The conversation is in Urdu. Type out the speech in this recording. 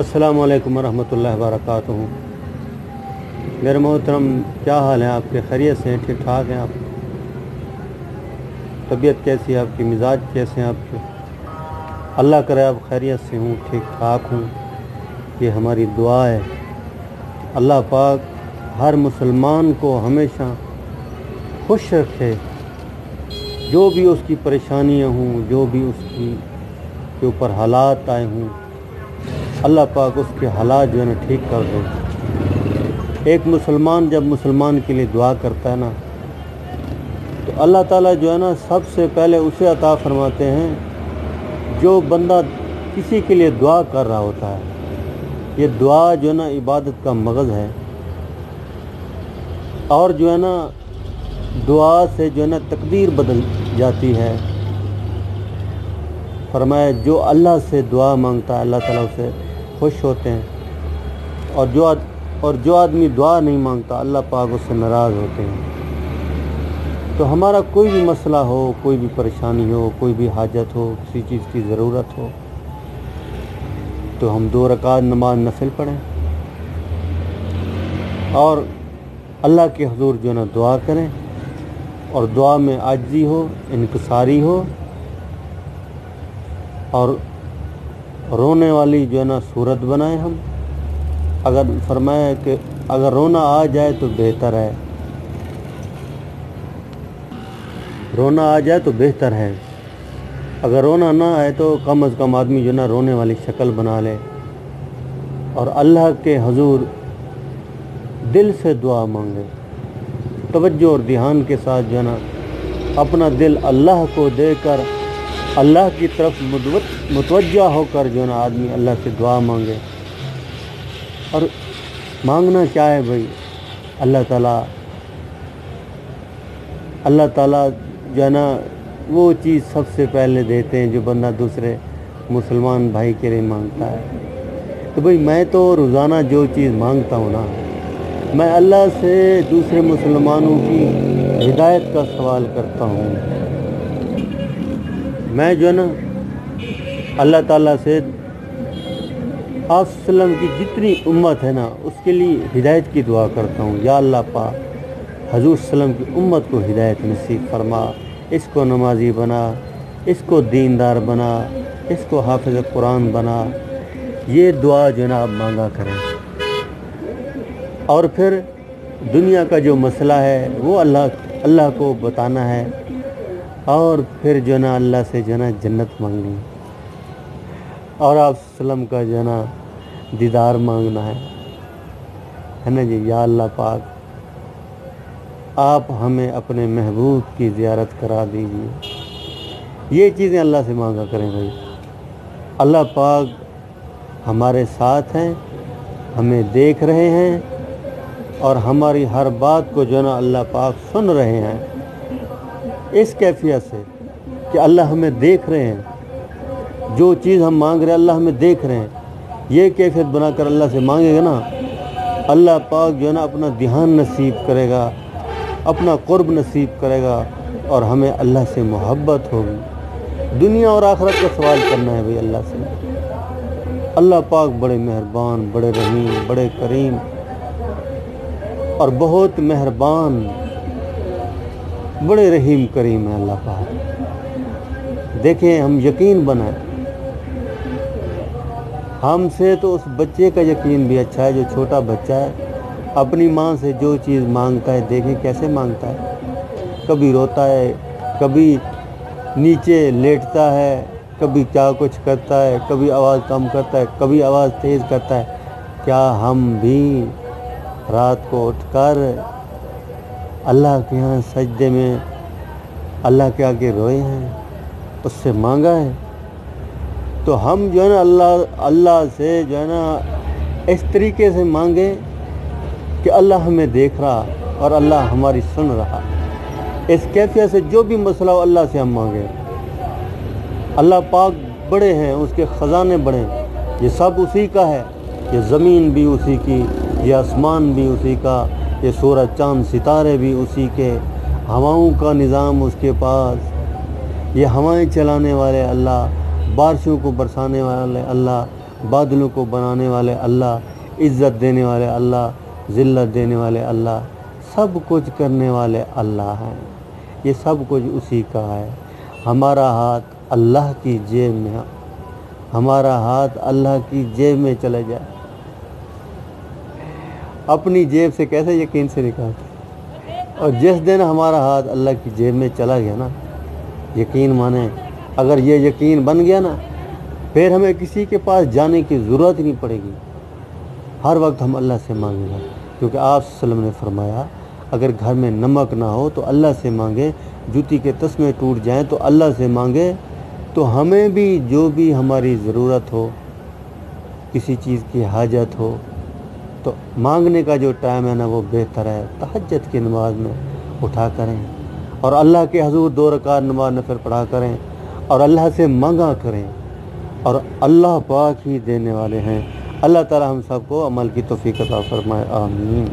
السلام علیکم ورحمۃ اللہ وبرکاتہ۔ میرے محترم، کیا حال ہیں آپ کے؟ خیریت سے ہیں؟ ٹھیک ٹھاک ہیں آپ؟ طبیعت کیسی ہے آپ کی؟ مزاج کیسے ہیں آپ کے؟ اللہ کرے آپ خیریت سے ہوں، ٹھیک ٹھاک ہوں، یہ ہماری دعا ہے۔ اللہ پاک ہر مسلمان کو ہمیشہ خوش رکھے، جو بھی اس کی پریشانیاں ہوں، جو بھی اس کے اوپر حالات آئے ہوں، اللہ پاک اس کے حالات جو ہے نا ٹھیک کر دے۔ ایک مسلمان جب مسلمان کے لیے دعا کرتا ہے نا، تو اللہ تعالیٰ جو ہے نا سب سے پہلے اسے عطا فرماتے ہیں جو بندہ کسی کے لیے دعا کر رہا ہوتا ہے۔ یہ دعا جو ہے نا عبادت کا مغز ہے، اور جو ہے نا دعا سے جو ہے نا تقدیر بدل جاتی ہے۔ فرمایا جو اللہ سے دعا مانگتا ہے اللہ تعالیٰ اسے خوش ہوتے ہیں، اور جو آدمی دعا نہیں مانگتا اللہ پاک اس سے ناراض ہوتے ہیں۔ تو ہمارا کوئی بھی مسئلہ ہو، کوئی بھی پریشانی ہو، کوئی بھی حاجت ہو، کسی چیز کی ضرورت ہو، تو ہم 2 رکعت نماز نفل پڑھیں اور اللہ کے حضور جو ہے نا دعا کریں، اور دعا میں عاجزی ہو، انکساری ہو، اور رونے والی جو ہے نا صورت بنائیں ہم۔ اگر فرمایا کہ اگر رونا آ جائے تو بہتر ہے، رونا آ جائے تو بہتر ہے، اگر رونا نہ آئے تو کم از کم آدمی جو ہے نا رونے والی شکل بنا لے، اور اللہ کے حضور دل سے دعا مانگے، توجہ اور دھیان کے ساتھ جو ہے نا اپنا دل اللہ کو دے کر اللہ کی طرف متوجہ ہو کر جو ہے نا آدمی اللہ سے دعا مانگے۔ اور مانگنا کیا ہے بھائی؟ اللہ تعالیٰ جو ہے نا وہ چیز سب سے پہلے دیتے ہیں جو بندہ دوسرے مسلمان بھائی کے لیے مانگتا ہے۔ تو بھائی میں تو روزانہ جو چیز مانگتا ہوں نا، میں اللہ سے دوسرے مسلمانوں کی ہدایت کا سوال کرتا ہوں۔ میں جو ہے نا اللہ تعالیٰ سے آپ وسلم کی جتنی امت ہے نا اس کے لیے ہدایت کی دعا کرتا ہوں۔ یا اللہ پاک حضور وسلم کی امت کو ہدایت نصیب فرما، اس کو نمازی بنا، اس کو دیندار بنا، اس کو حافظ قرآن بنا۔ یہ دعا جو ہے نا آپ مانگا کریں، اور پھر دنیا کا جو مسئلہ ہے وہ اللہ کو بتانا ہے، اور پھر جو ہے نا اللہ سے جو ہے نا جنت مانگنی، اور آپ وسلم کا جو ہے نا دیدار مانگنا ہے نا جی۔ یا اللہ پاک آپ ہمیں اپنے محبوب کی زیارت کرا دیجیے۔ یہ چیزیں اللہ سے مانگا کریں بھائی۔ اللہ پاک ہمارے ساتھ ہیں، ہمیں دیکھ رہے ہیں، اور ہماری ہر بات کو جو ہے نا اللہ پاک سن رہے ہیں، اس کیفیت سے کہ اللہ ہمیں دیکھ رہے ہیں، جو چیز ہم مانگ رہے ہیں اللہ ہمیں دیکھ رہے ہیں۔ یہ کیفیت بنا کر اللہ سے مانگے گا نا، اللہ پاک جو ہے نا اپنا دھیان نصیب کرے گا، اپنا قرب نصیب کرے گا، اور ہمیں اللہ سے محبت ہوگی۔ دنیا اور آخرت کا سوال کرنا ہے بھائی اللہ سے۔ اللہ پاک بڑے مہربان، بڑے رحیم، بڑے کریم، اور بہت مہربان، بڑے رحیم کریم ہے اللہ پاک۔ دیکھیں ہم یقین بنائیں، ہم سے تو اس بچے کا یقین بھی اچھا ہے جو چھوٹا بچہ ہے، اپنی ماں سے جو چیز مانگتا ہے، دیکھیں کیسے مانگتا ہے۔ کبھی روتا ہے، کبھی نیچے لیٹتا ہے، کبھی کیا کچھ کرتا ہے، کبھی آواز کم کرتا ہے، کبھی آواز تیز کرتا ہے۔ کیا ہم بھی رات کو اٹھ کر اللہ کے ہاں سجدے میں اللہ کے آگے روئے ہیں، اس سے مانگا ہے؟ تو ہم جو ہے نا اللہ سے جو ہے نا اس طریقے سے مانگیں کہ اللہ ہمیں دیکھ رہا اور اللہ ہماری سن رہا۔ اس کیفیت سے جو بھی مسئلہ ہو اللہ سے ہم مانگیں۔ اللہ پاک بڑے ہیں، اس کے خزانے بڑے ہیں، یہ سب اسی کا ہے، یہ زمین بھی اسی کی، یہ آسمان بھی اسی کا، یہ سورج چاند ستارے بھی اسی کے، ہواؤں کا نظام اس کے پاس، یہ ہوائیں چلانے والے اللہ، بارشوں کو برسانے والے اللہ، بادلوں کو بنانے والے اللہ، عزت دینے والے اللہ، ذلت دینے والے اللہ، سب کچھ کرنے والے اللہ ہیں۔ یہ سب کچھ اسی کا ہے۔ ہمارا ہاتھ اللہ کی جیب میں، ہمارا ہاتھ اللہ کی جیب میں چلے جائے، اپنی جیب سے کیسے یقین سے نکالتے؟ اور جس دن ہمارا ہاتھ اللہ کی جیب میں چلا گیا نا، یقین مانیں، اگر یہ یقین بن گیا نا، پھر ہمیں کسی کے پاس جانے کی ضرورت نہیں پڑے گی، ہر وقت ہم اللہ سے مانگیں گے، کیونکہ آپ صلی اللہ علیہ وسلم نے فرمایا اگر گھر میں نمک نہ ہو تو اللہ سے مانگے، جوتی کے تسمے ٹوٹ جائیں تو اللہ سے مانگے، تو ہمیں بھی جو بھی ہماری ضرورت ہو، کسی چیز کی حاجت ہو، تو مانگنے کا جو ٹائم ہے نا وہ بہتر ہے، تہجد کی نماز میں اٹھا کریں اور اللہ کے حضور 2 رکعت نماز نفل پڑھا کریں اور اللہ سے مانگا کریں، اور اللہ پاک ہی دینے والے ہیں۔ اللہ تعالی ہم سب کو عمل کی توفیق عطا فرمائے، آمین۔